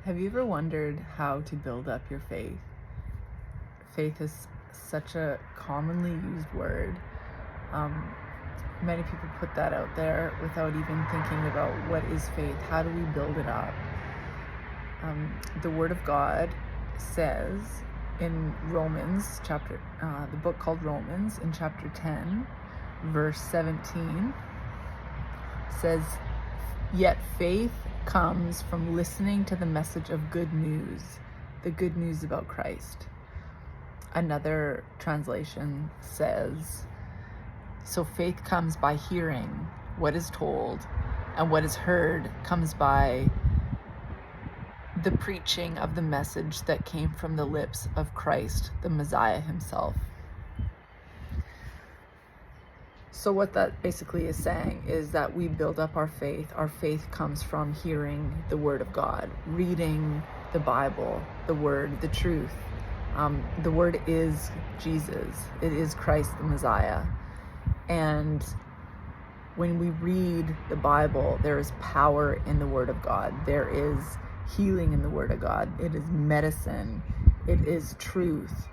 Have you ever wondered how to build up your faith? Faith is such a commonly used word. Um, Many people put that out there without even thinking about what is faith. How do we build it up? The Word of God says in Romans the book called Romans, in chapter 10, verse 17, says, "Yet faith comes from listening to the message of good news, the good news about Christ." Another translation says, "So faith comes by hearing what is told, and what is heard comes by the preaching of the message that came from the lips of Christ, the Messiah himself." So what that basically is saying is that we build up our faith. Our faith comes from hearing the Word of God, reading the Bible, the Word, the truth. The Word is Jesus. It is Christ, the Messiah. And when we read the Bible, there is power in the Word of God. There is healing in the Word of God. It is medicine. It is truth.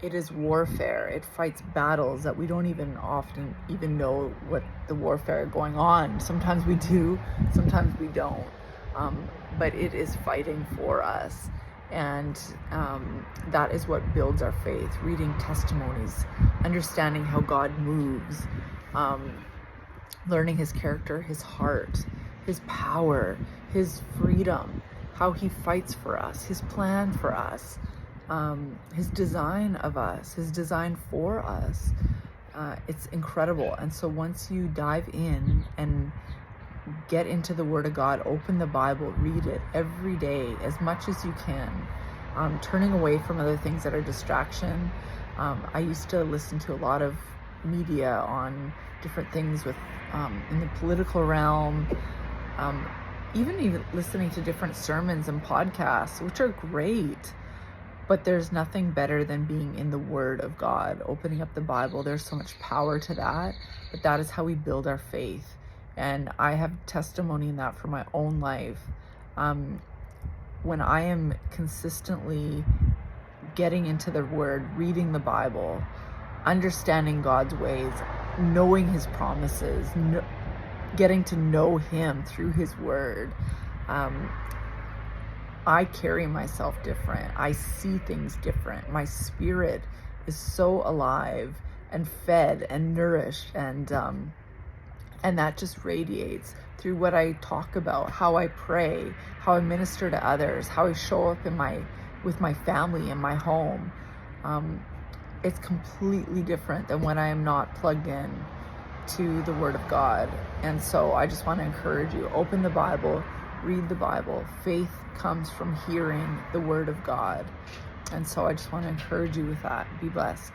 It is warfare. It fights battles that we don't even often even know what the warfare going on. Sometimes we do, sometimes we don't. But it is fighting for us. And that is what builds our faith. Reading testimonies, understanding how God moves, learning his character, his heart, his power, his freedom, how he fights for us, his plan for us, his design of us, his design for us. It's incredible. And so once you dive in and get into the Word of God, open the Bible, read it every day as much as you can, turning away from other things that are distraction. I used to listen to a lot of media on different things with in the political realm, even listening to different sermons and podcasts, which are great. But there's nothing better than being in the Word of God, opening up the Bible. There's so much power to that, but that is how we build our faith. And I have testimony in that for my own life. When I am consistently getting into the Word, reading the Bible, understanding God's ways, knowing his promises, getting to know him through his Word, I carry myself different. I see things different. My spirit is so alive and fed and nourished, and that just radiates through what I talk about, how I pray, how I minister to others, how I show up with my family in my home. It's completely different than when I am not plugged in to the Word of God. And so I just want to encourage you, open the Bible, read the Bible. Faith comes from hearing the Word of God. And so I just want to encourage you with that. Be blessed.